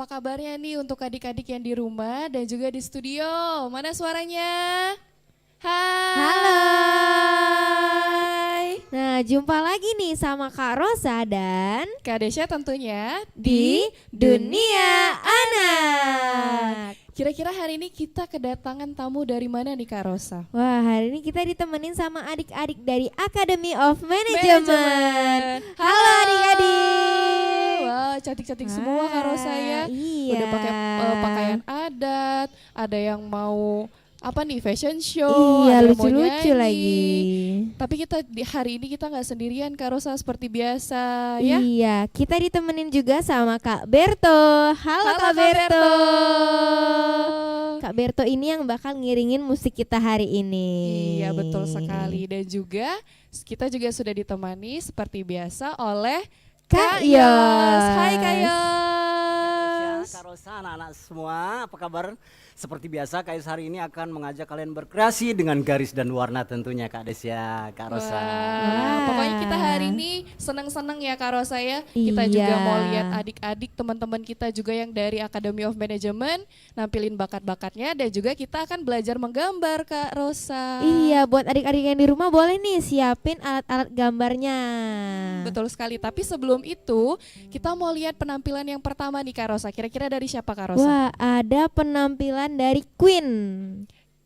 Apa kabarnya nih untuk adik-adik yang di rumah dan juga di studio? Mana suaranya? Halo. Hai. Nah, jumpa lagi nih sama Kak Rosa dan Kak Desya tentunya di Dunia Anak. Kira-kira hari ini kita kedatangan tamu dari mana nih Kak Rosa? Wah, hari ini kita ditemenin sama adik-adik dari Academy of Management. Manajemen. Halo adik-adik. Wah, cantik-cantik semua Kak Rosa ya. Iya. Udah pakai pakaian adat, ada yang mau apa nih fashion show, Iya, ada yang mau lucu-lucu nyanyi. lagi. Tapi kita di hari ini kita nggak sendirian Kak Rosa seperti biasa ya. Iya, kita ditemenin juga sama Kak Berto. Halo, Kak Berto. Kak Berto ini yang bakal ngiringin musik kita hari ini. Iya betul sekali, dan juga kita juga sudah ditemani seperti biasa oleh Kak Kak Yos. Yos. Hai Kak Yos. Kak Rosa, anak-anak semua, apa kabar? Seperti biasa, Kak Yos hari ini akan mengajak kalian berkreasi dengan garis dan warna tentunya, Kak Desya, Kak Rosa. Wah, pokoknya kita hari ini seneng-seneng ya Kak Rosa ya. Kita juga Iya. mau lihat adik-adik teman-teman kita juga yang dari Academy of Management nampilin bakat-bakatnya, dan juga kita akan belajar menggambar Kak Rosa. Iya, buat adik-adik yang di rumah boleh nih siapin alat-alat gambarnya. Betul sekali, tapi sebelum itu kita mau lihat penampilan yang pertama nih Kak Rosa. Kira-kira dari siapa Kak Rosa? Wah, ada penampilan dari Queen.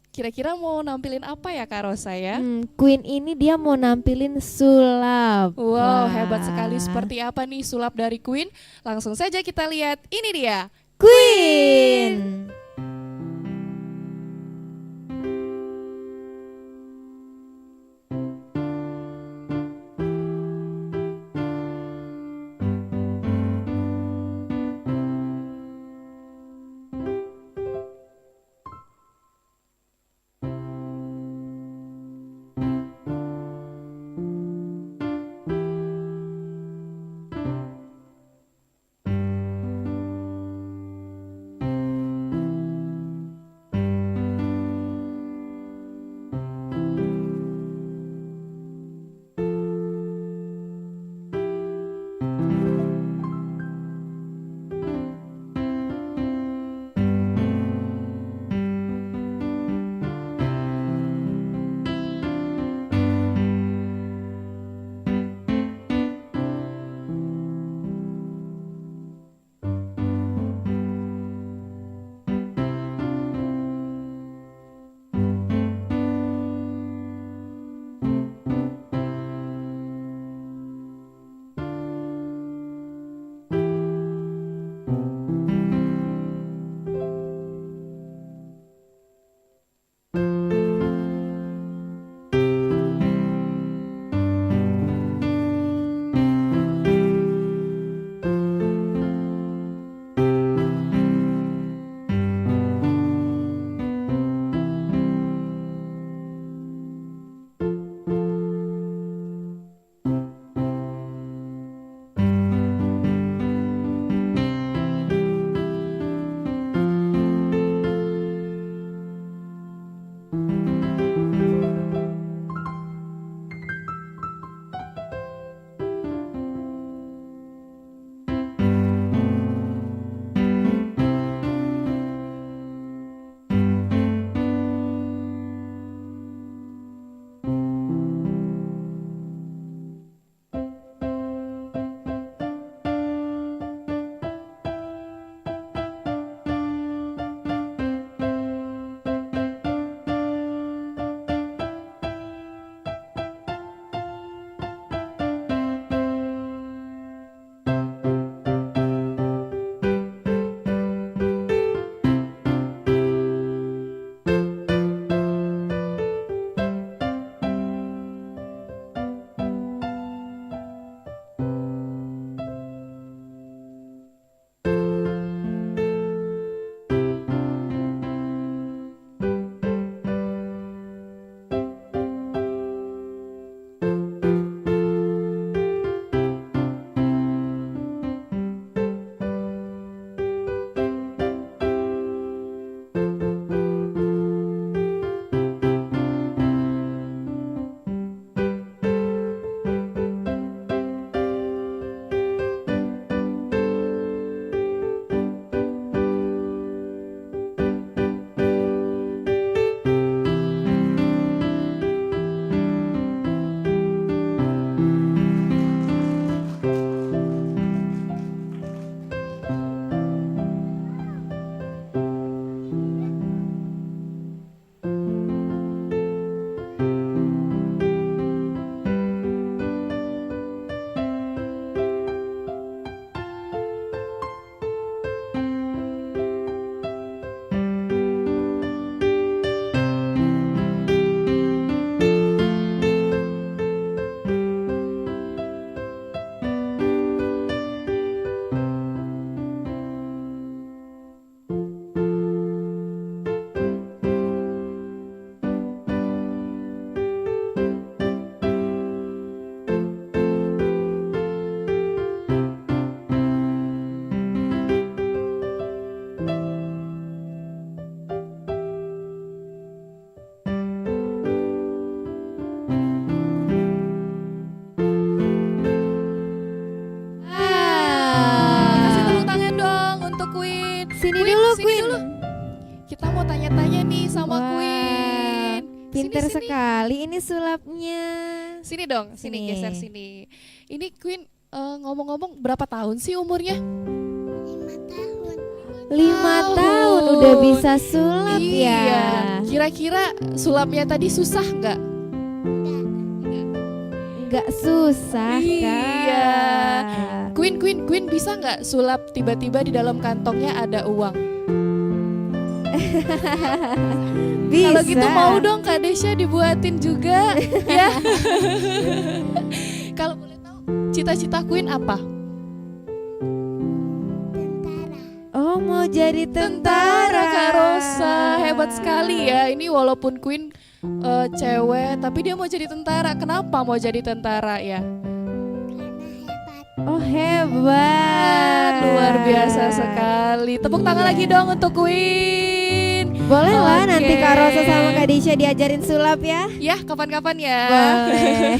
Kira-kira mau nampilin apa ya Kak Rosa ya? Queen ini dia mau nampilin sulap. Wow, Wah. hebat sekali. Seperti apa nih sulap dari Queen? Langsung saja kita lihat, ini dia. Queen. Sini dulu, sini Queen. dulu. Kita mau tanya-tanya nih sama Wah, Queen. Pinter Sini, sini. sekali ini sulapnya. Sini dong, sini Sini. geser sini. Ini Queen ngomong-ngomong berapa tahun sih umurnya? 5 tahun udah bisa sulap Iya. ya. Kira-kira sulapnya tadi susah nggak? Nggak susah Iya. Kak. Queen bisa nggak sulap tiba-tiba di dalam kantongnya ada uang? Bisa. Kalau gitu mau dong Kak Desya dibuatin juga ya. Kalau boleh tahu cita-cita Queen apa? Oh, mau jadi Tentara tentara. Kak Rosa, hebat sekali ya. Ini walaupun Queen cewek tapi dia mau jadi tentara. Kenapa mau jadi tentara ya? Oh, hebat. Luar biasa sekali. Tepuk tangan Iya. lagi dong untuk Queen. Boleh lah Oke. nanti Kak Rosa sama Kak Disha diajarin sulap ya. Ya, kapan-kapan ya. Boleh.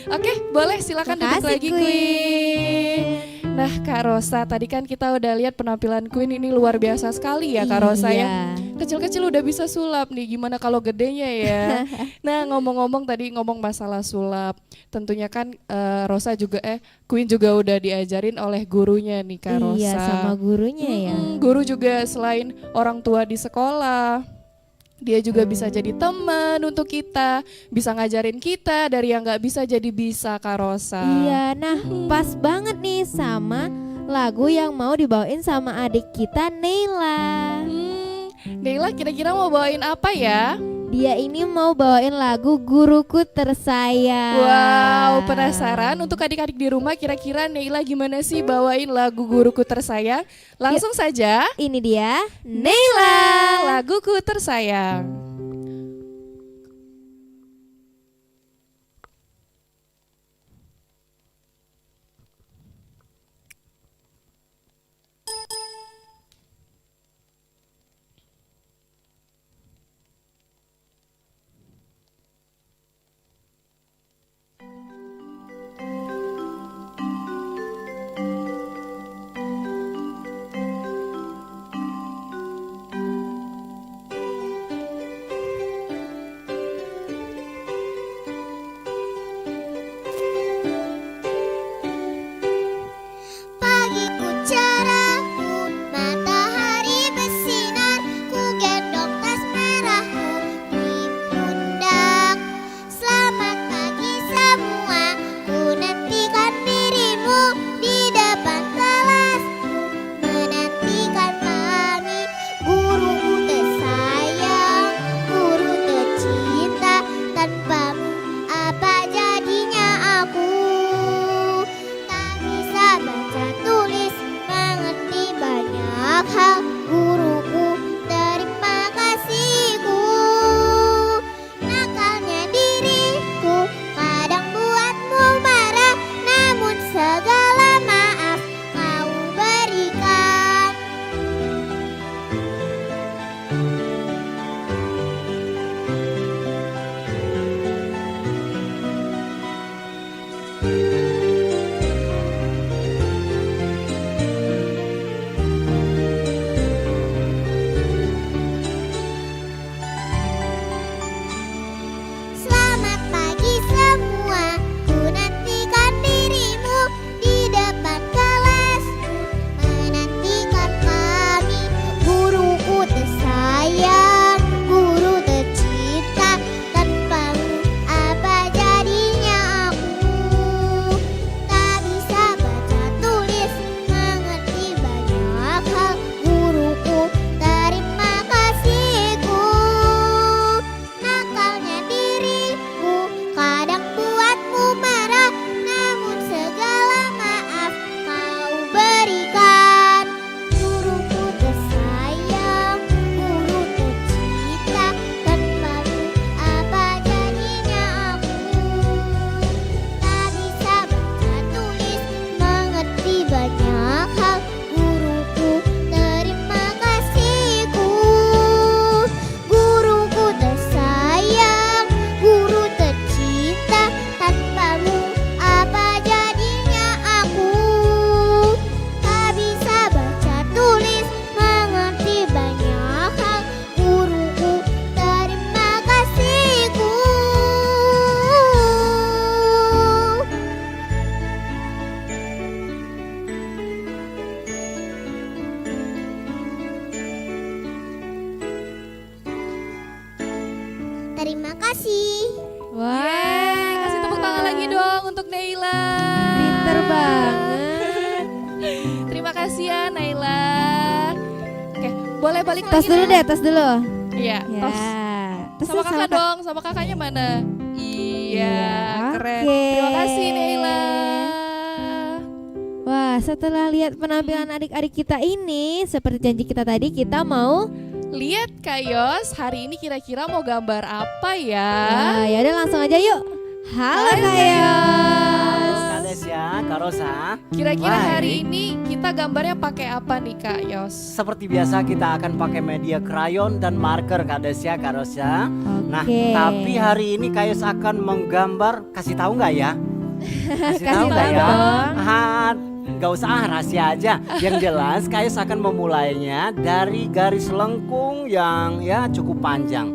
Oke, boleh silakan duduk Makasih, lagi Queen. Nah, Kak Rosa, tadi kan kita udah lihat penampilan Queen ini luar biasa sekali ya Kak Rosa ya. Iya. Kecil-kecil udah bisa sulap nih, gimana kalau gedenya ya? Nah, ngomong-ngomong tadi ngomong masalah sulap, tentunya kan Rosa juga Queen juga udah diajarin oleh gurunya nih Kak Rosa. Iya, sama gurunya ya. Guru juga selain orang tua di sekolah, dia juga bisa jadi teman untuk kita, bisa ngajarin kita dari yang nggak bisa jadi bisa Kak Rosa. Iya, nah pas banget nih sama lagu yang mau dibawain sama adik kita Neila. Neila kira-kira mau bawain apa ya? Dia ini mau bawain lagu Guruku Tersayang. Wow, penasaran untuk adik-adik di rumah kira-kira Neila gimana sih bawain lagu Guruku Tersayang? Langsung saja, Ini dia Neila, laguku tersayang. Terima kasih. Wah, Yeay, kasih tepuk tangan lagi dong untuk Naila. pinter banget. Terima kasih ya Naila. Oke, boleh balik Tas lagi dulu Nel? deh, tas dulu. Iya, Ya. tos. Tasnya Sama kakak Kak. dong, sama kakaknya mana? Iya, Iya, keren. oke. Terima kasih Naila. Wah, setelah lihat penampilan adik-adik kita ini, seperti janji kita tadi, kita mau Lihat Kak Yos, hari ini kira-kira mau gambar apa ya? Wah, yaudah langsung aja yuk. Halo Hai, Kak Kak Yos. Kak Desya, Kak Rosa. Kira-kira Baik. hari ini kita gambarnya pakai apa nih Kak Yos? Seperti biasa kita akan pakai media krayon dan marker Kak Desya, Kak Rosa. Nah, Oke. tapi hari ini Kak Yos akan menggambar, kasih tahu nggak ya? Kasih Kasih tahu nggak tahu ya? dong. Nggak usah rahasia aja. Yang jelas Kak Yos akan memulainya dari garis lengkung yang ya cukup panjang.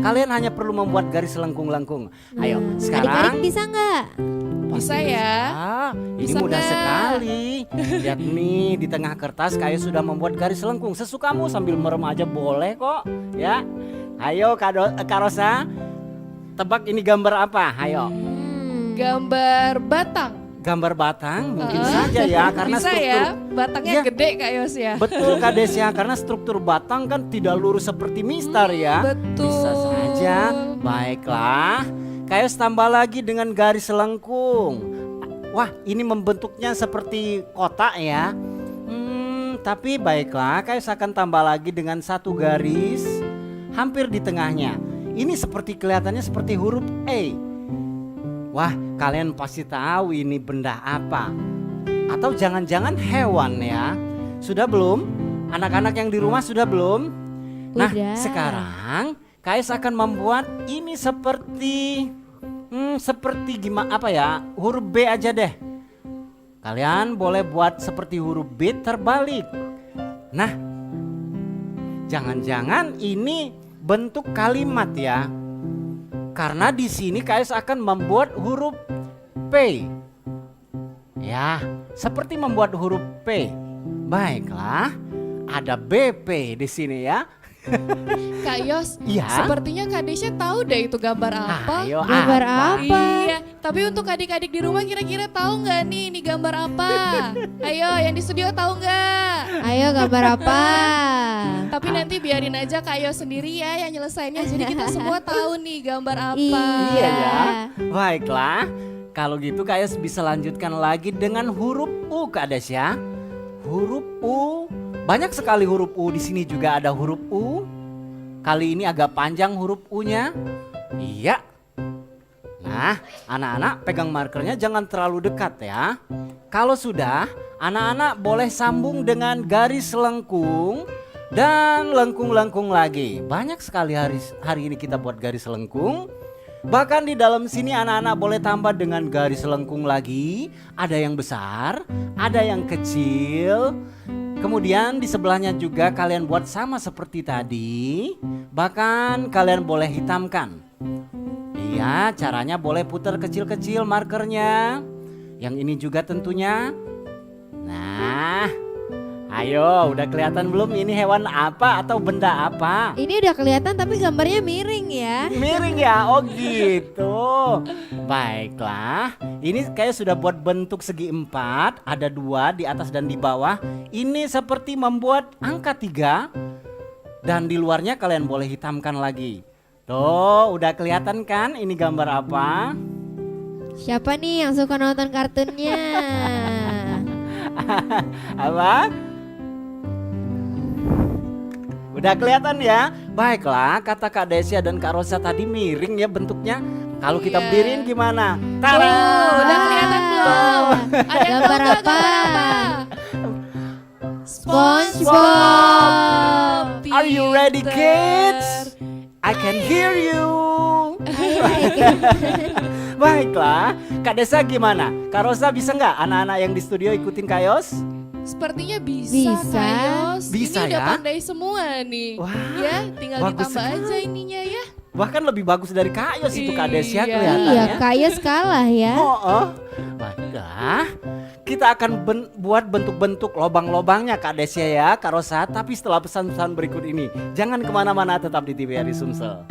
Kalian hanya perlu membuat garis lengkung-lengkung. Ayo, Nah, sekarang adik-adik bisa nggak? Bisa pasti ya? Ini Bisa mudah nggak? sekali. Lihat nih di tengah kertas Kak Yos sudah membuat garis lengkung. Sesukamu sambil merem aja boleh kok, ya. Ayo Kak Rosa, tebak ini gambar apa? Ayo. Gambar batang. Gambar batang mungkin saja ya karena Bisa struktur ya, batangnya Iya. gede Kak Yos ya. Betul Kak Desya, karena struktur batang kan tidak lurus seperti mistar ya. Betul. Bisa saja. Baiklah. Kak Yos tambah lagi dengan garis lengkung. Wah, ini membentuknya seperti kotak ya. Tapi baiklah, Kak Yos akan tambah lagi dengan satu garis hampir di tengahnya. Ini seperti kelihatannya seperti huruf E. Wah, kalian pasti tahu ini benda apa. Atau jangan-jangan hewan ya. Sudah belum? Anak-anak yang di rumah sudah belum? Nah, Udah. sekarang Kais akan membuat ini seperti seperti gimana apa ya? Huruf B aja deh. Kalian boleh buat seperti huruf B terbalik. Nah, jangan-jangan ini bentuk kalimat ya. Karena di sini Kais akan membuat huruf P. Ya, seperti membuat huruf P. Baiklah, ada BP di sini ya. Kak Yos, Iya. sepertinya Kak Desya tahu deh itu gambar apa. Ayo, Gambar apa? Iya, tapi untuk adik-adik di rumah kira-kira tahu nggak nih ini gambar apa? Ayo, yang di studio tahu nggak? Ayo gambar apa? Tapi nanti biarin aja Kak Yos sendiri ya yang nyelesainnya. Jadi kita semua tahu nih gambar apa. Iya ya. Baiklah, kalau gitu Kak Yos bisa lanjutkan lagi dengan huruf U Kak Desya. Huruf U, banyak sekali huruf U di sini juga ada huruf U. Kali ini agak panjang huruf U-nya. Iya. Nah, anak-anak pegang markernya jangan terlalu dekat ya. Kalau sudah, anak-anak boleh sambung dengan garis lengkung dan lengkung-lengkung lagi. Banyak sekali hari ini kita buat garis lengkung. Bahkan di dalam sini anak-anak boleh tambah dengan garis lengkung lagi. Ada yang besar, ada yang kecil. Kemudian di sebelahnya juga kalian buat sama seperti tadi. Bahkan kalian boleh hitamkan. Iya, caranya boleh putar kecil-kecil markernya. Yang ini juga tentunya. Nah, ayo udah kelihatan belum ini hewan apa atau benda apa? Ini udah kelihatan tapi gambarnya miring ya. Miring ya, oh gitu. Baiklah, ini kayak sudah buat bentuk segi 4, ada 2 di atas dan di bawah. Ini seperti membuat angka 3 dan di luarnya kalian boleh hitamkan lagi. Tuh, udah kelihatan kan ini gambar apa? Siapa nih yang suka nonton kartunnya? Apa? Udah kelihatan ya? Baiklah, kata Kak Desya dan Kak Rosa tadi miring ya bentuknya. Kalau kita Iya. berdiriin gimana? Tuh, Tada! udah kelihatan belum? Ada yang tahu Gambar nggak apa? gambar apa? SpongeBob. Are you ready, Pinter. kids? I can hear you. Baiklah, Kak Desa gimana? Kak Rosa bisa nggak anak-anak yang di studio ikutin Kak Yos? Sepertinya bisa, Bisa. Kak Yos. Bisa Ini udah ya? pandai semua nih. Wah, Ya, tinggal bagus ditambah sekali. aja ininya ya. Bahkan lebih bagus dari Kak Yos itu Kak Desya Iya. kelihatannya. Iya, Kayos kalah ya. Oh. Baiklah, kita akan buat bentuk-bentuk lobang-lobangnya Kak Desya ya, Kak Rosa. Tapi setelah pesan-pesan berikut ini, jangan kemana-mana, tetap di TVRI Sumsel.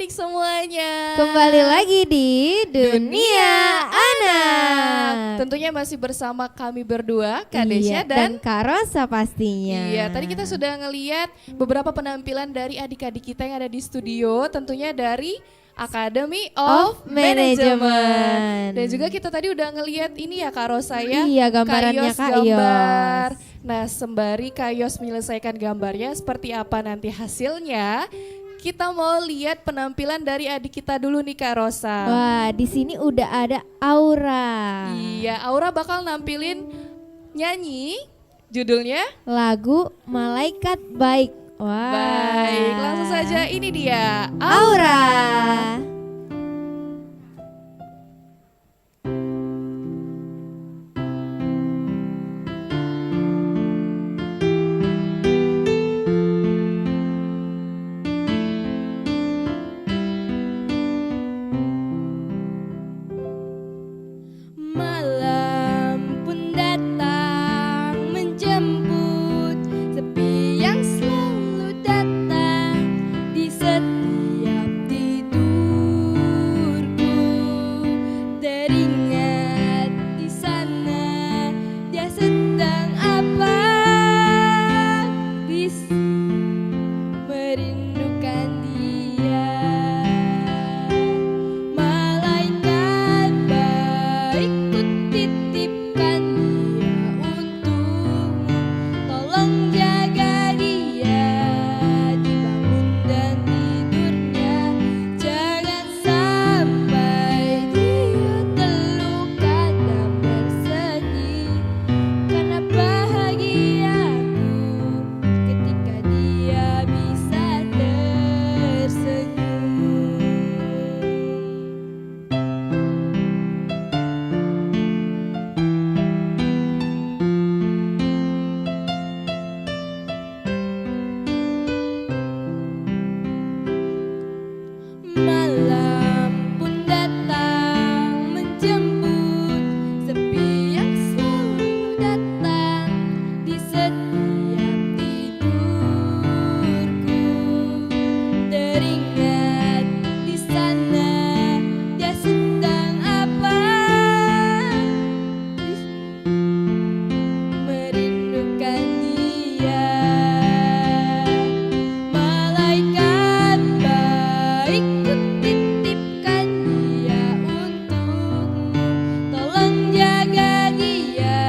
adik-adik semuanya. Kembali lagi di Dunia Anak. Tentunya masih bersama kami berdua, Kak Desya dan Kak Rosa pastinya. Iya, tadi kita sudah ngeliat beberapa penampilan dari adik-adik kita yang ada di studio, tentunya dari Academy of Management. Dan juga kita tadi udah ngeliat ini ya Kak Rosa ya. Iya, gambarannya Kak Kak gambar. Yos. Nah, sembari Kak Yos menyelesaikan gambarnya seperti apa nanti hasilnya, kita mau lihat penampilan dari adik kita dulu nih Kak Rosa. Wah, di sini udah ada Aura. Iya, Aura bakal nampilin nyanyi, judulnya Lagu Malaikat Baik. Wah. Baik, langsung saja ini dia Aura. Malam pun datang menjemput sepi yang selalu datang di setiap tidurku. Teringat di sana dia sedang apa? Merindukan dia. Malaikat baik ku titipkan dia untukmu. Tolong jaga dia, dibangun dan tidurnya. Jangan sampai dia terluka dan bersedih. Karena bahagiaku ketika dia bisa tersenyum. Malam pun datang menjemput sepi yang selalu datang di setiap tidurku. Teringat di sana dia sedang apa? Merindukan dia. Malaikat baik ku titipkan dia untukmu. Tolong jaga dia,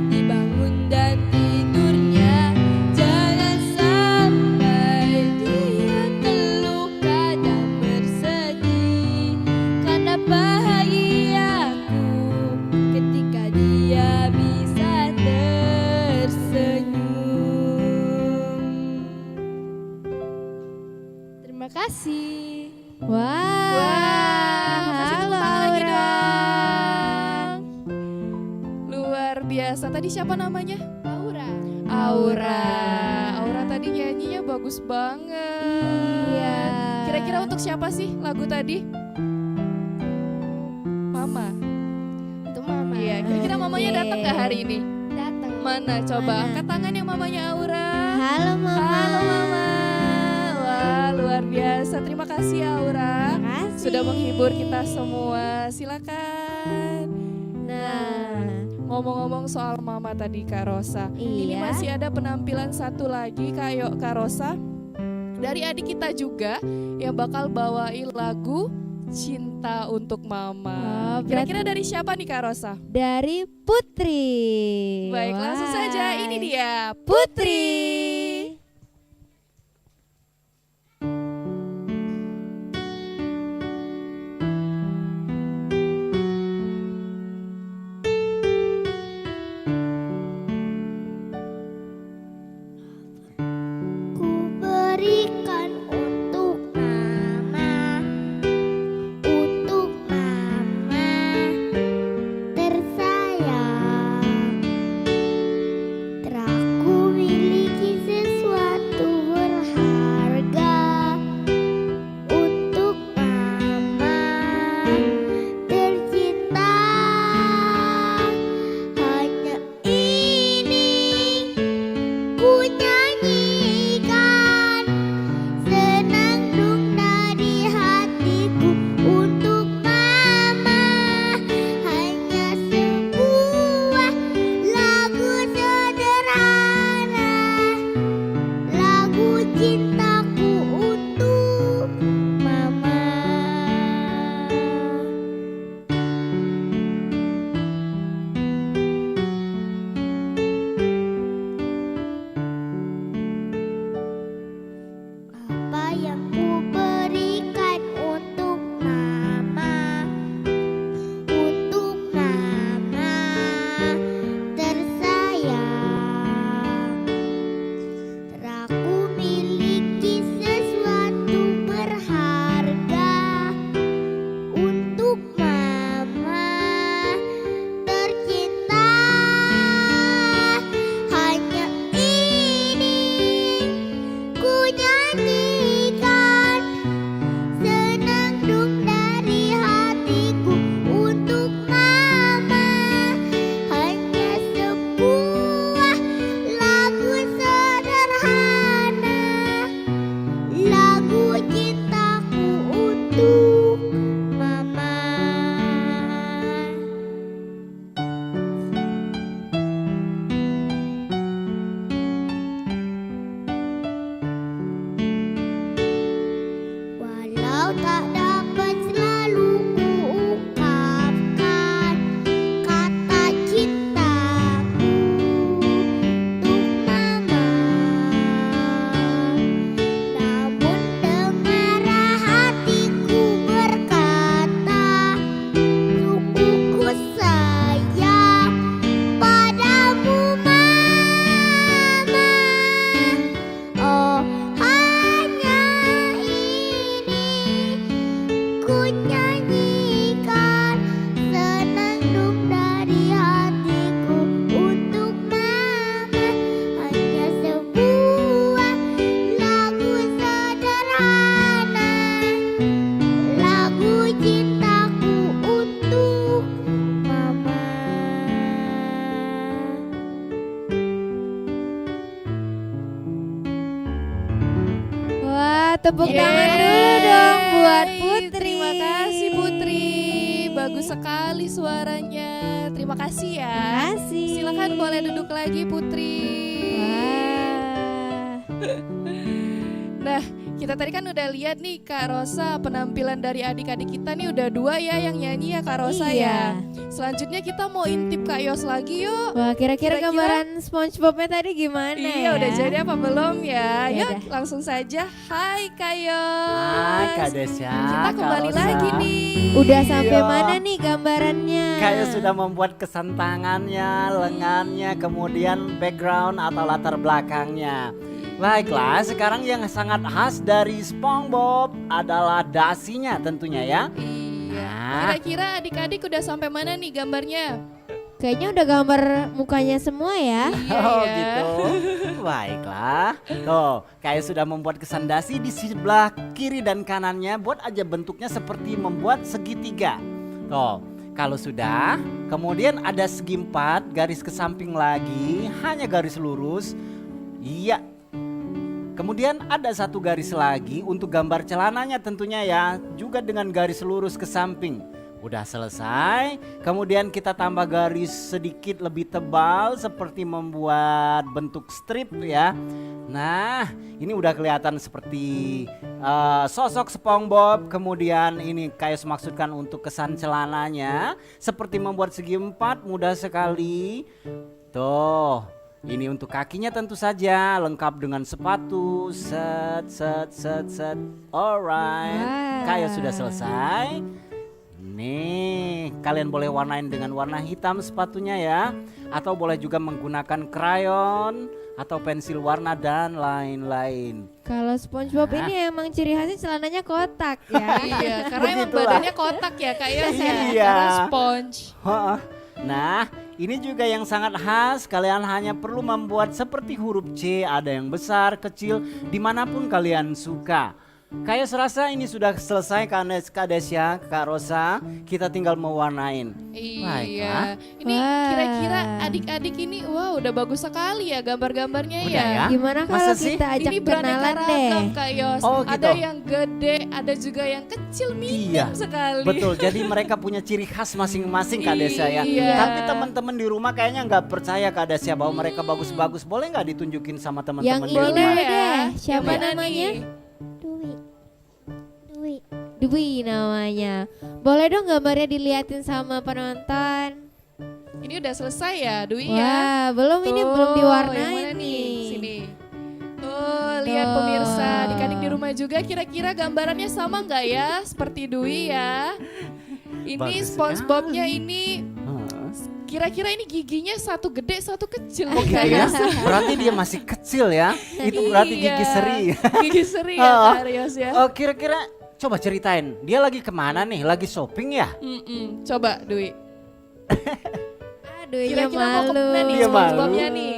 dibangun dan tidurnya. Jangan sampai dia terluka dan bersedih. Karena bahagiaku ketika dia bisa tersenyum. Terima kasih. Wah. kasih Halo tepuk tangan lagi Aura. dong. Luar biasa. Tadi siapa namanya? Aura. Aura. Aura tadi nyanyinya bagus banget. Iya. Kira-kira untuk siapa sih lagu tadi? Mama. Untuk mama. Iya, kira-kira mamanya Oke. datang nggak hari ini? Datang. Mana? Coba Mana? angkat tangan yang mamanya Aura. Halo Mama. Halo Mama. Wah, luar biasa. Terima kasih Aura. Terima kasih. Sudah menghibur kita semua. Silakan. Nah, Ngomong-ngomong soal Mama tadi Kak Rosa. Ini Iya. masih ada penampilan satu lagi Kak Rosa. Dari adik kita juga yang bakal bawain lagu Cinta untuk Mama. Oh, Kira-kira dari siapa nih Kak Rosa? dari Putri. Baik, langsung Wah. saja. Ini dia Putri. Ku berikan untuk mama tersayang. Telah ku miliki sesuatu tepuk Yeay. tangan dulu dong buat Putri. Terima kasih Putri. Bagus sekali suaranya. Terima kasih ya. Kasih. Silakan boleh duduk lagi Putri. Wah. Nah, kita tadi kan udah lihat nih Kak Rosa, penampilan dari adik-adik kita nih udah 2 ya yang nyanyi ya Kak Rosa Iya. ya. Selanjutnya kita mau intip Kak Yos lagi yuk. Wah, kira-kira Kira-kira- gambaran SpongeBob-nya tadi gimana Iya, ya? udah jadi apa belum ya? Ya Yuk udah. langsung saja. Hai Kak Yos. Hai Kak Desya. Kita Kak kembali Rosa. lagi nih. Udah sampai Iya. mana nih gambarannya? Kayak sudah membuat kesan tangannya, lengannya, kemudian background atau latar belakangnya. Baiklah, sekarang yang sangat khas dari SpongeBob adalah dasinya tentunya ya. Iya. Nah. Kira-kira adik-adik udah sampai mana nih gambarnya? Kayaknya udah gambar mukanya semua ya. Iya Oh ya. gitu. Baiklah. Tuh, kayak sudah membuat kesan dasi di sebelah kiri dan kanannya. Buat aja bentuknya seperti membuat segitiga. Tuh, kalau sudah, kemudian ada segi 4, garis ke samping lagi, hanya garis lurus. Iya. Kemudian ada satu garis lagi untuk gambar celananya tentunya ya, juga dengan garis lurus ke samping. Udah selesai, kemudian kita tambah garis sedikit lebih tebal seperti membuat bentuk strip ya. Nah, ini udah kelihatan seperti sosok SpongeBob. Kemudian ini kayak maksudkan untuk kesan celananya seperti membuat segi 4, mudah sekali. Tuh, ini untuk kakinya tentu saja lengkap dengan sepatu. Set set set set. Alright, Wah. kayak sudah selesai. Nih, kalian boleh warnain dengan warna hitam sepatunya ya, atau boleh juga menggunakan krayon atau pensil warna dan lain-lain. Kalau SpongeBob Nah. ini emang ciri khasnya celananya kotak ya. Iya, karena emang Begitulah. badannya kotak ya Kak Yos ya. Iya. Karena sponge. Hah. Nah, ini juga yang sangat khas. Kalian hanya perlu membuat seperti huruf C, ada yang besar, kecil, dimanapun kalian suka. Kayak serasa ini sudah selesai Kak Desya, Kak Rosa. Kita tinggal mewarnain. Iya. Baiklah. Ini Wah. kira-kira adik-adik ini wah udah bagus sekali ya gambar-gambarnya Udah ya. ya? Gimana Masa kalau sih? kita ajak Ini beraneka kenalan deh? ragam Kak Yos. Oh, Ada gitu. yang gede, ada juga yang kecil minim Iya, sekali. Betul, jadi mereka punya ciri khas masing-masing Kak Desya ya. Iya. Tapi teman-teman di rumah kayaknya nggak percaya Kak Desya bahwa mereka bagus-bagus. Boleh nggak ditunjukin sama Yang teman-teman di ini rumah? deh. ya. Siapa Yang mana namanya? nih? Dwi. Dwi. Dwi namanya. Boleh dong gambarnya diliatin sama penonton? Ini udah selesai ya, Dwi ya. Wah, belum ini Tuh, belum yang diwarnain mana nih. Sini. Tuh, lihat Tuh. pemirsa, adik-adik di rumah juga kira-kira gambarannya sama nggak ya seperti Dwi ya? Ini Bagus SpongeBob-nya sekali. ini Heeh. kira-kira ini giginya satu gede, satu kecil. Oh gitu ya? Berarti dia masih kecil ya? Itu berarti Iya, gigi seri. Gigi seri ya Oh. Kak Rios ya. Oh, kira-kira coba ceritain, dia lagi kemana nih? Lagi shopping ya? Coba Dwi. Aduh, ini Kira-kira mau malu. kemana nih Dia malu. SpongeBob-nya nih?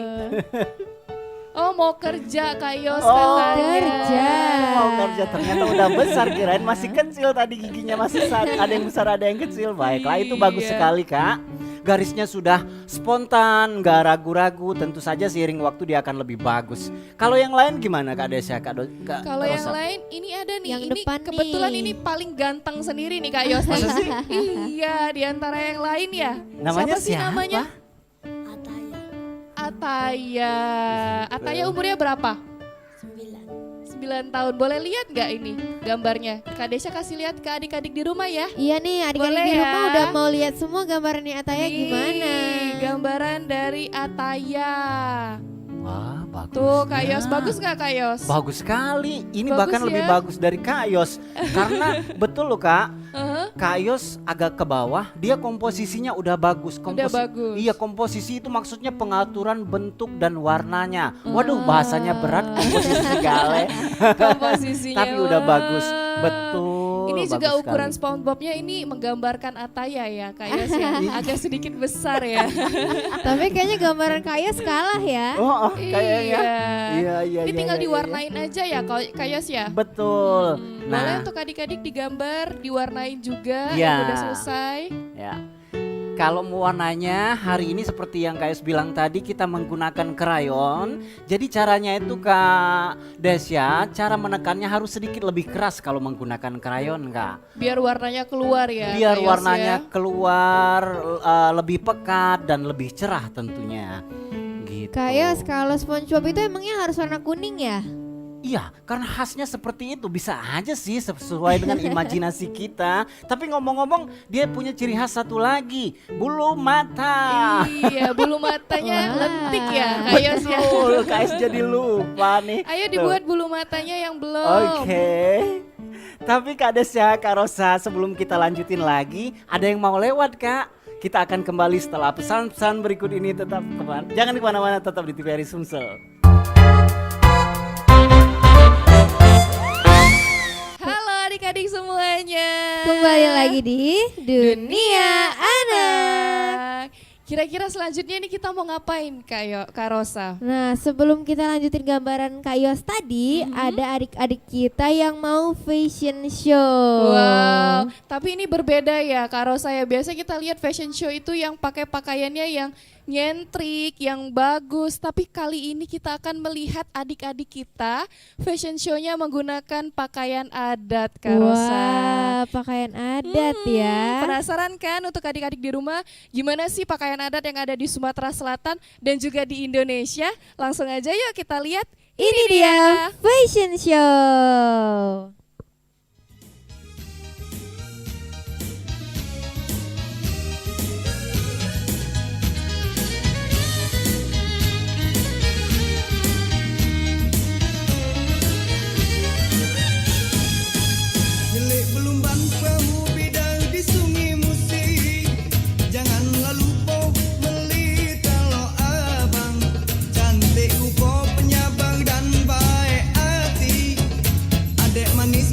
Oh mau kerja Kak Yos Oh, katanya. kerja. Mau kerja ternyata udah besar, kirain masih kecil tadi giginya masih ada yang besar ada yang kecil. Baiklah, itu bagus Iya. sekali Kak. Garisnya sudah spontan, gak ragu-ragu. Tentu saja seiring waktu dia akan lebih bagus. Kalau yang lain gimana Kak Desya? Kak Kalau yang Rosa? lain ini ada nih, Yang ini depan kebetulan nih. ini paling ganteng sendiri nih Kak Yos. Masa sih? Iya, di antara yang lain ya. Namanya siapa sih siapa? namanya? Ataya. Ataya. Ataya umurnya berapa? 9. 9 tahun. Boleh lihat nggak ini gambarnya? Kak Desya kasih lihat ke adik-adik di rumah ya. Iya nih, adik-adik Boleh di rumah ya? udah mau lihat semua gambarannya Ataya Nih, gimana. gambaran dari Ataya. Wah, bagus. Tuh Kak Yos, bagus nggak Kak Yos? Bagus sekali. Ini Bagus bahkan lebih ya? bagus dari Kak Yos. Karena betul loh Kak. Heeh. Kak Yos agak ke bawah, dia komposisinya udah bagus. Udah bagus. Iya, komposisi itu maksudnya pengaturan bentuk dan warnanya. Waduh, bahasanya berat komposisi segala. Komposisinya. Tapi udah wah. bagus. Betul. Ini juga bagus ukuran sekali. SpongeBob-nya ini menggambarkan Ataya ya, Kak Yos ya. Agak sedikit besar ya. Tapi kayaknya gambaran Kaya kalah ya. Oh, kayaknya. Iya. Iya, iya, Ini iya, tinggal iya, diwarnain aja ya, Kak Yos ya. Betul. Boleh untuk adik-adik digambar, diwarnain juga. Iya. Udah selesai. Ya. Kalau mau warnanya hari ini seperti yang Kak Yus bilang tadi, kita menggunakan krayon. Jadi caranya itu Kak Desya, cara menekannya harus sedikit lebih keras kalau menggunakan krayon Kak. Biar warnanya keluar ya. Biar Kak Yos, warnanya ya. keluar lebih pekat dan lebih cerah tentunya. Gitu. Kak Yos, kalau SpongeBob itu emangnya harus warna kuning ya? Iya, karena khasnya seperti itu. Bisa aja sih sesuai dengan imajinasi kita. Tapi ngomong-ngomong, dia punya ciri khas satu lagi, bulu mata. Iya, bulu matanya Wah. lentik ya Kak Yos ya. Betul, Kak Yus jadi lupa nih. Ayo Tuh. dibuat bulu matanya yang belum. Oke. Tapi Kak Desya, Kak Rosa, sebelum kita lanjutin lagi, ada yang mau lewat Kak. Kita akan kembali setelah pesan-pesan berikut ini. Tetap jangan kemana-mana, tetap di TVRI Sumsel. Halo adik-adik semuanya. Kembali lagi di Dunia Anak. Kira-kira selanjutnya ini kita mau ngapain Kak Rosa? Nah, sebelum kita lanjutin gambaran Kak Yos tadi, ada adik-adik kita yang mau fashion show. Wow, tapi ini berbeda ya Kak Rosa ya. Biasa kita lihat fashion show itu yang pakai pakaiannya yang nyentrik, yang bagus. Tapi kali ini kita akan melihat adik-adik kita fashion show-nya menggunakan pakaian adat Kak Rosa. Wah, pakaian adat ya. Penasaran kan untuk adik-adik di rumah gimana sih pakaian adat yang ada di Sumatera Selatan dan juga di Indonesia? Langsung aja yuk kita lihat. Ini dia fashion show. Milik belumban pemu bidang di sungai musi. Janganlah lupa melita lo abang. Cantik upo penyabang dan baik hati. Adek manis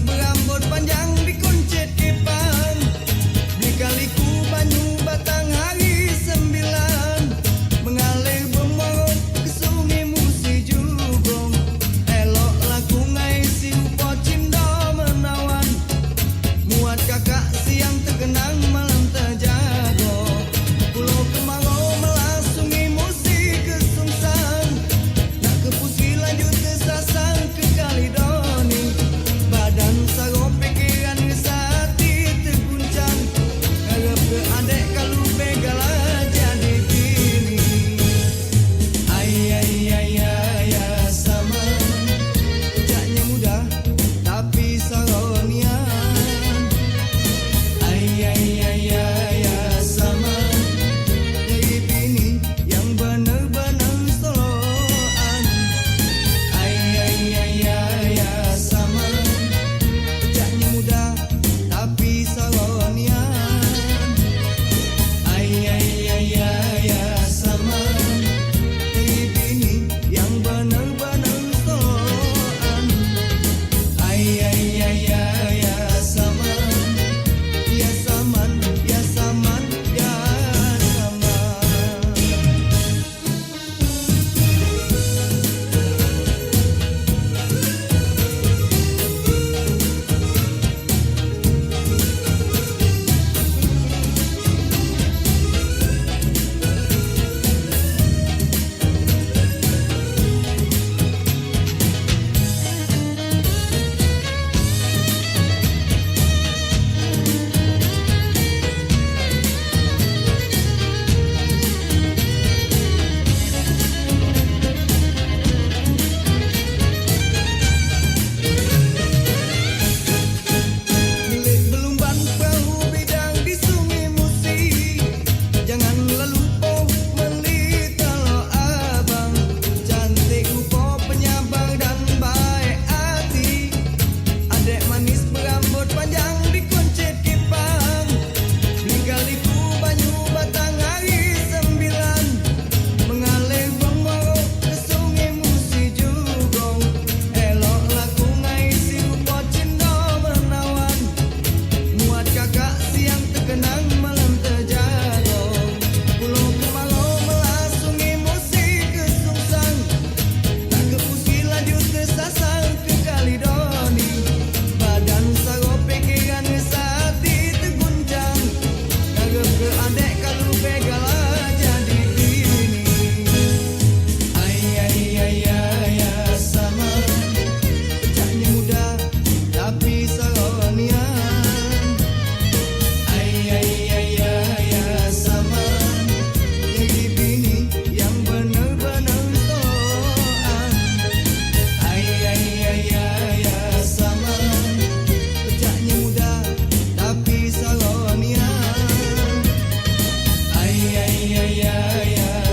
ya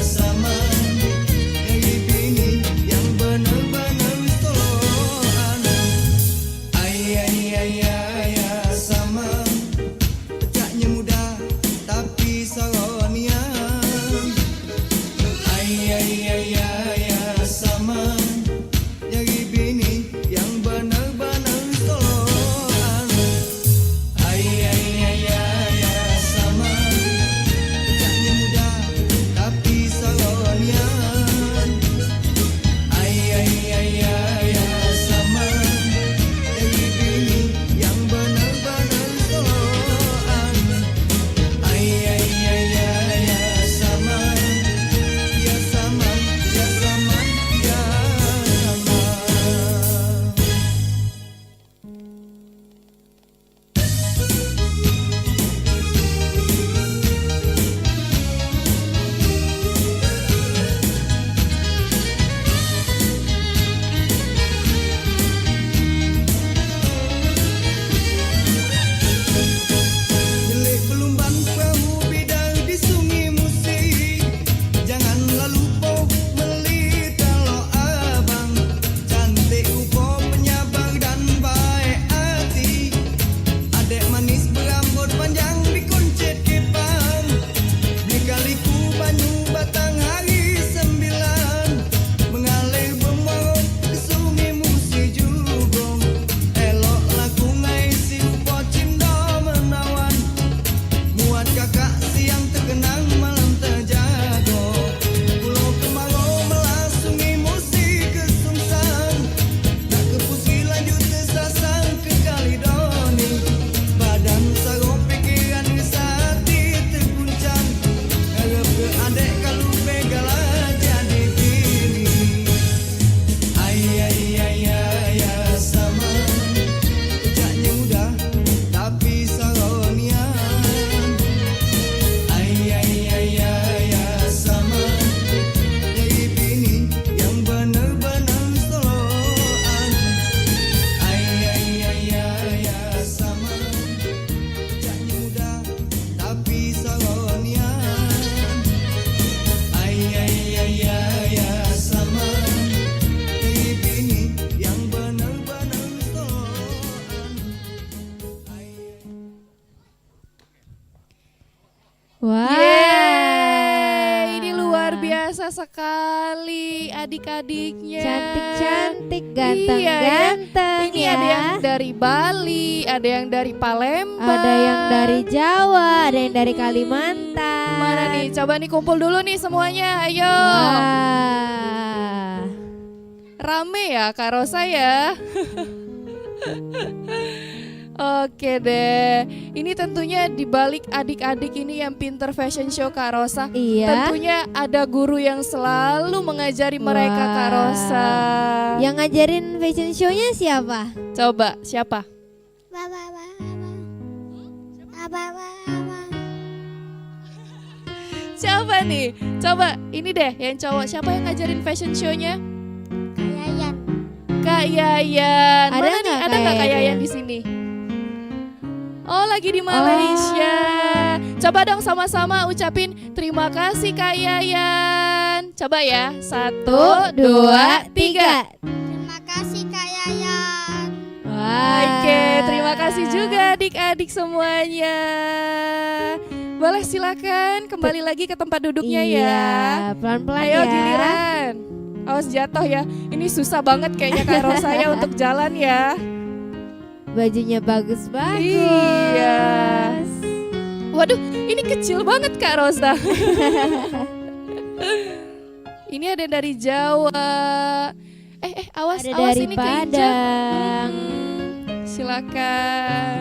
sama jadi bini yang bener-bener toloan. Ya sama pecahnya muda tapi saronian. Ya sama jadi bini yang bener-bener toloan. Ya sama pecahnya muda tapi saronian. Ya sama jadi bini yang bener-bener toloan. Ya sama ya sama ya sama ya sama. Delik belumban perahu bidang di sungai musik. Janganlah lupa melita lo abang. Cantik rupa penyabar dan baik hati. Adek manis berambut panjang dikuncit kepang. Beli kaliku banyu batang hari 9. Mengalir bermarut ke sungai musik jugong. Elok laku ngai si rupa cinta menawan. Muat kakak siang terkenang malam terjago. Pulau kemarau melasungi musik kesungsang. Tak ke pusri lanjut tersasang ke Kaledoni. Badan sarung pikiran hati terguncang. Harap ke adek kalau begala jadi bini. Ya sama pecahnya muda tapi saronian. Ya sama jadi bini yang bener-bener toloan. Ya sama pecahnya muda tapi saronian. Ya sama jadi bini yang bener-bener toloan. Wah. Yeay, ini luar biasa sekali adik-adiknya. Cantik-cantik, Iya, ganteng-ganteng Ini ya. ada yang dari Bali, ada yang dari Palembang. Ada yang dari Jawa, ada yang dari Kalimantan. Mana nih? Coba nih kumpul dulu nih semuanya. Ayo. Wah. Rame ya Kak Rosa ya. Oke deh. Ini tentunya di balik adik-adik ini yang pinter fashion show Kak Rosa. Iya. Tentunya ada guru yang selalu mengajari mereka Wah. Kak Rosa. Yang ngajarin fashion show-nya siapa? Coba siapa? Siapa nih? Coba ini deh yang cowok. Siapa yang ngajarin fashion show-nya? Kayayan. Kak Yayan. Ada Mana nih? nggak Ada Kak nggak Kak Yayan? Yayan di sini? Oh, lagi di Malaysia. Coba dong sama-sama ucapin terima kasih Kak Yayan. Coba ya. 1, 2, 3. Terima kasih Kak Yayan. Wah. Oke, terima kasih juga adik-adik semuanya. Boleh silakan kembali lagi ke tempat duduknya Iya, ya. pelan-pelan Ayo ya. giliran. Awas jatuh ya. Ini susah banget kayaknya Kak Rosa ya untuk jalan ya. Bajunya bagus-bagus. Iya. Waduh, ini kecil banget Kak Rosa. Ini ada dari Jawa. Awas, Ada awas dari ini keinjak. Padang. Silakan.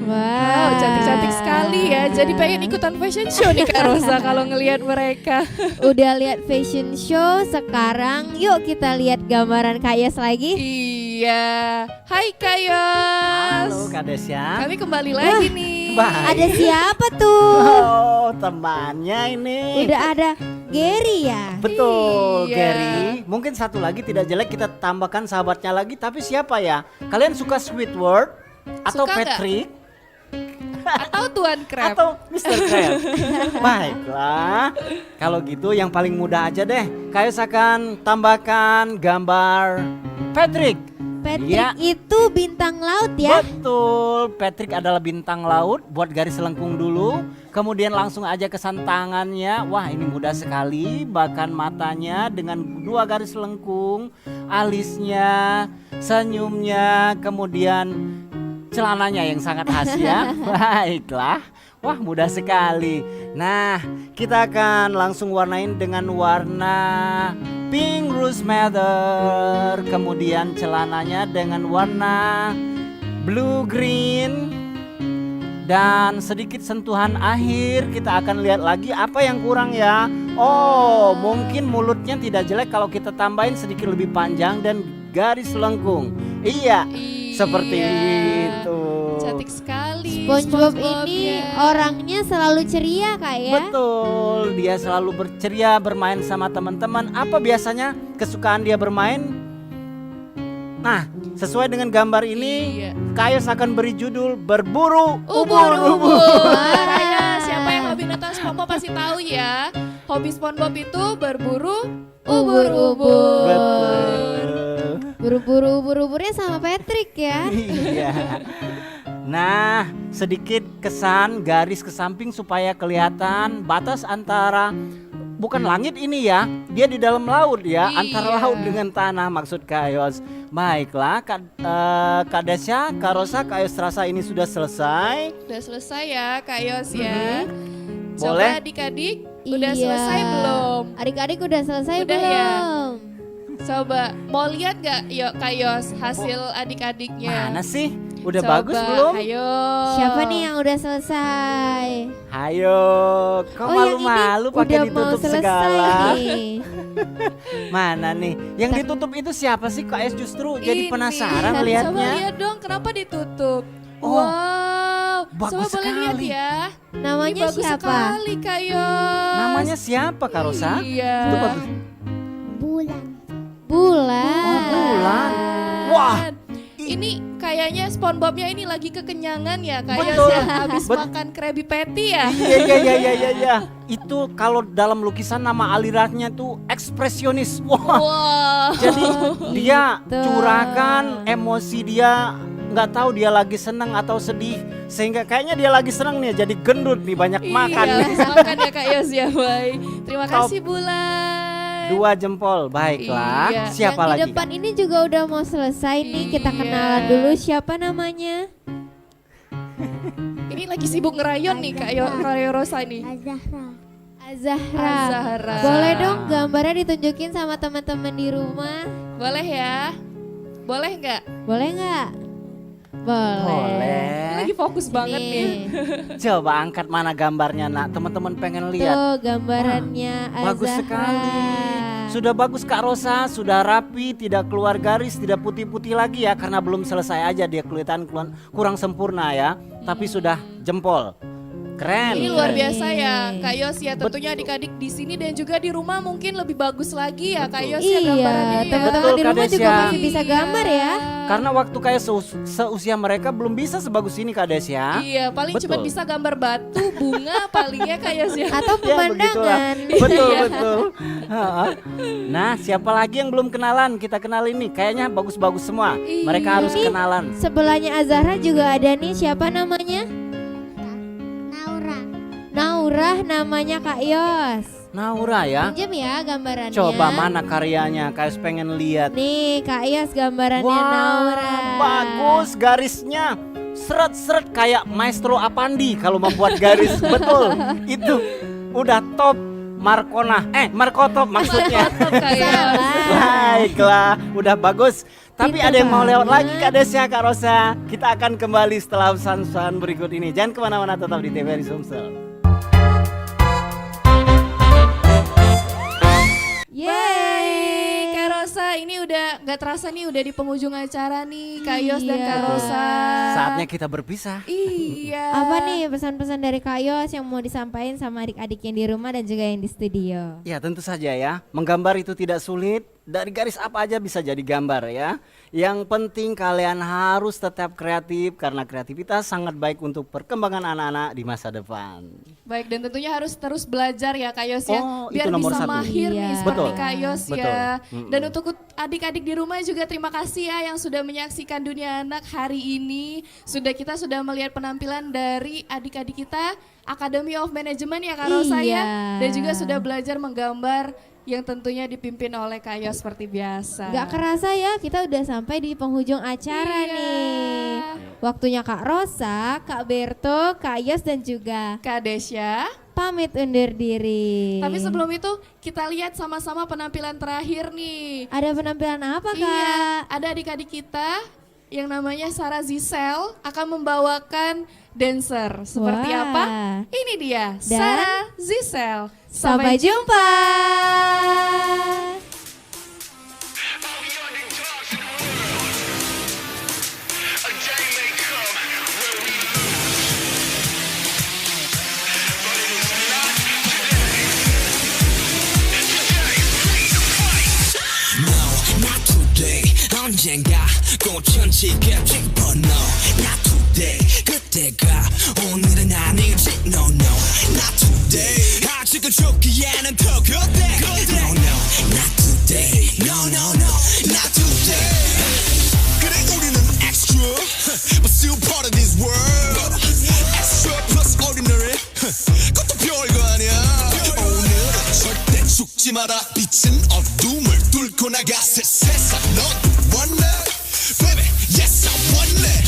Wow. Wow, cantik-cantik sekali ya. Jadi pengen ikutan fashion show nih Kak Rosa kalau ngelihat mereka. Udah lihat fashion show, sekarang yuk kita lihat gambaran Kak Yas lagi. Iya. Hai Kak Yos. Halo Kak Desya. Kami kembali lagi nih. Baik. Ada siapa tuh? Oh, temannya ini. Udah ada Gary ya? Betul, Iya. Gary. Mungkin satu lagi tidak jelek kita tambahkan sahabatnya lagi. Tapi siapa ya? Kalian suka Squidward atau Suka nggak? Patrick? Atau Tuan Crab? Atau Mr. Crab? Baiklah, kalau gitu yang paling mudah aja deh. Kayus akan tambahkan gambar Patrick. Patrick Iya. itu bintang laut ya. Betul, Patrick adalah bintang laut. Buat garis lengkung dulu, kemudian langsung aja kesan tangannya. Wah, ini mudah sekali. Bahkan matanya dengan 2 garis lengkung, alisnya, senyumnya, kemudian celananya yang sangat khas ya. Baiklah, wah mudah sekali. Nah, kita akan langsung warnain dengan warna pink rose madder. Kemudian celananya dengan warna blue green. Dan sedikit sentuhan akhir, kita akan lihat lagi apa yang kurang ya. Oh, mungkin mulutnya tidak jelek kalau kita tambahin sedikit lebih panjang dan garis lengkung. Iya, seperti itu. Cantik sekali. SpongeBob SpongeBob ini ya. orangnya selalu ceria Kak ya. Betul, dia selalu berceria bermain sama teman-teman. Apa biasanya kesukaan dia bermain? Nah, sesuai dengan gambar ini, Iya. Kayus akan beri judul Berburu Ubur-ubur. Wah. Ya, siapa yang hobi nonton SpongeBob pasti tahu ya. Hobi SpongeBob itu berburu ubur-ubur. Betul. Buru-buru ubur-uburnya sama Patrick ya. Iya. Nah, sedikit kesan garis ke samping supaya kelihatan batas antara bukan langit ini ya, dia di dalam laut ya, Iya. antara laut dengan tanah maksud Kayos. Baiklah, Kak Desya, Kak Rosa, Kayos rasa ini sudah selesai. Udah selesai ya Kak Yos ya. Coba Boleh? adik-adik udah Iya. selesai belum? Adik-adik udah selesai Udah ya? belum? Coba mau lihat gak yuk Kak Yos hasil adik-adiknya? Mana sih? Udah Coba, bagus belum? Ayo. Siapa nih yang udah selesai? Hayo, kok yang ini malu-malu pakai udah mau ditutup selesai segala. nih. Mana nih? Yang ditutup itu siapa sih? Kak Es justru jadi Ini. penasaran Coba lihatnya. lihat dong kenapa ditutup. Oh, Wow, bagus coba boleh lihat sekali. ya. Namanya Ini bagus siapa? sekali Kak Yos. Namanya siapa Kak Rosa? Iya. Itu bagus. Bulan. Bulan. Oh, bulan. Wah. Ini kayaknya SpongeBobnya ini lagi kekenyangan ya Kak Yos Betul. ya. Habis Bet- makan Krabby Patty ya. Iya. Itu kalau dalam lukisan nama alirannya tuh ekspresionis. Wah. Wah. Jadi dia Gitu. curahkan emosi dia, nggak tahu dia lagi senang atau sedih, sehingga kayaknya dia lagi senang nih jadi gendut nih banyak makan. Iya, habis makan ya Kak Yos ya, baik. Terima Top. kasih Bulan. 2 jempol, baiklah. Iya. Siapa Yang di lagi? depan ini juga udah mau selesai nih. Kita Iya. kenalan dulu siapa namanya? Ini lagi sibuk ngerayon nih Kak Rosa nih. Azahra. Azahra. Azahra. Boleh dong gambarnya ditunjukin sama teman-teman di rumah? Boleh ya? Boleh nggak? Boleh nggak? Boleh. Ini lagi fokus banget nih. Coba angkat mana gambarnya nak, teman-teman pengen lihat. Tuh gambarannya Azahra. Bagus sekali. Sudah bagus Kak Rosa, sudah rapi, tidak keluar garis, tidak putih-putih lagi ya, karena belum selesai aja dia kelihatan kurang sempurna ya, tapi sudah jempol. Keren. Ini luar keren. biasa ya Kak Yos ya. Tentunya adik-adik di sini dan juga di rumah mungkin lebih bagus lagi ya Kak Yos ya Iya, gambarannya ya. teman-teman Betul, di rumah Kak juga Desya. masih bisa gambar ya. Karena waktu kayak seusia mereka belum bisa sebagus ini Kak Desya. Iya, paling Betul. cuma bisa gambar batu, bunga palingnya Kak Yos ya. Atau Ya, begitulah. pemandangan. Betul, Iya. betul. Ha-ha. Nah, siapa lagi yang belum kenalan? Kita kenalin nih. Kayaknya bagus-bagus semua. Mereka Iya. harus kenalan. Sebelahnya Azahra juga ada nih, siapa namanya? Naura. Naura namanya Kak Yos. Naura ya. Pinjam ya gambarannya. Coba mana karyanya? Kayak pengen lihat. Nih Kak Yos gambarannya Wah, Naura. bagus garisnya. Seret-seret kayak Maestro Apandi kalau membuat garis. Betul. Itu udah top Markotop maksudnya. Mantap Kak Yos. Salah. Baiklah, udah bagus. Tapi Pinter ada yang mau lewat banget. lagi Kak Desya, Kak Rosa. Kita akan kembali setelah pesan-pesan berikut ini. Jangan kemana-mana, tetap di TVRI Sumsel. Yeay, Kak Rosa ini udah gak terasa nih udah di penghujung acara nih Kak Yos dan Iya. Kak Rosa. Saatnya kita berpisah. Iya. Apa nih pesan-pesan dari Kak Yos yang mau disampaikan sama adik-adik yang di rumah dan juga yang di studio? Ya tentu saja ya, menggambar itu tidak sulit. Dari garis apa aja bisa jadi gambar ya. Yang penting kalian harus tetap kreatif karena kreativitas sangat baik untuk perkembangan anak-anak di masa depan. Baik, dan tentunya harus terus belajar ya Kak Yos ya, Oh, itu biar nomor bisa satu. mahir nih Iya. seperti Betul. Kak Yos Betul. ya. Mm-mm. Dan untuk adik-adik di rumah juga terima kasih ya yang sudah menyaksikan Dunia Anak hari ini. Kita sudah melihat penampilan dari adik-adik kita Academy of Management ya Kak Rosa Iya. ya. Dan juga sudah belajar menggambar yang tentunya dipimpin oleh Kak Yos seperti biasa. Gak kerasa ya, kita udah sampai di penghujung acara Iya. nih. Waktunya Kak Rosa, Kak Berto, Kak Yos dan juga Kak Desya. pamit undur diri. Tapi sebelum itu kita lihat sama-sama penampilan terakhir nih. Ada penampilan apa Kak? Iya, ada adik-adik kita yang namanya Sarah Zisel akan membawakan dancer. Seperti Wah. apa? Ini dia, Dan Sarah Zisel. Sampai jumpa. Not today 언젠가 꽃은 지겠지 But no Not today 그때가 오늘은 아니지 No no Not today 아직은 죽기에는 더 그때 No no Not today No no no Not today 그래 우리는 extra But still part of this world Extra plus ordinary 그것도 별거 아니야 오늘은 절대 죽지 마라 빛은 어둠을 뚫고 나가 새 세상 넌 원래 Baby yes I want it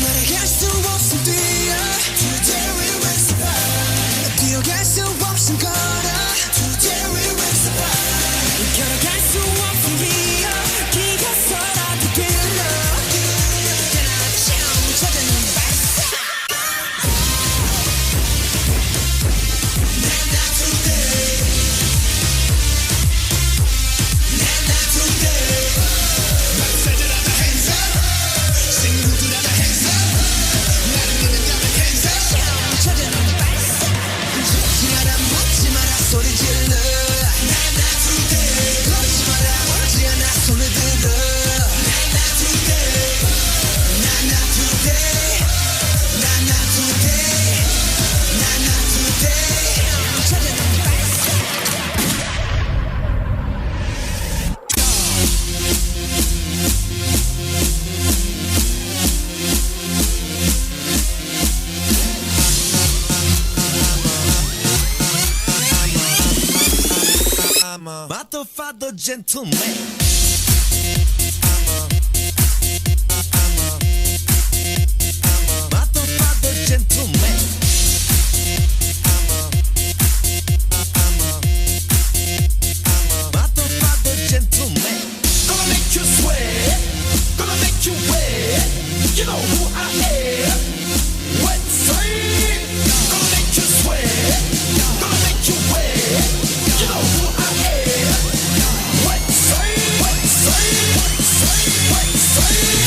날아갈 수 없음 뛰어 Today we will survive 뛰어갈 수 없음 걸어 Today we will survive 걸어갈 수 없음 기어 기가 서라도 길러 처음 찾아낸 발사 Not today Not today 남자들아 다 hands up 친구들아 다 hands up 나를 믿는다면 hands up 처음 찾아낸 발사 죽지 마라 묻지 마라 소리 질러 Not today 걷지 마라 멀지 않아 손을 들어 Not today Not today Not today Not today 찾아낸 발사 I'm a motherfucker gentleman. Motherfucker gentleman. Motherfucker gentleman. Gonna make you sweat. Gonna make you wet. You know who I am. Wet sweet. Gonna make you sweat. Gonna make you wet. You know who I am. Wet sweet. Wet sweet. Wet sweet.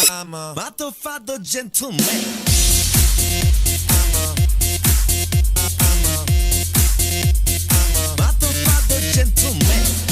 I'm a motherfucker gentleman. Motherfucker gentleman.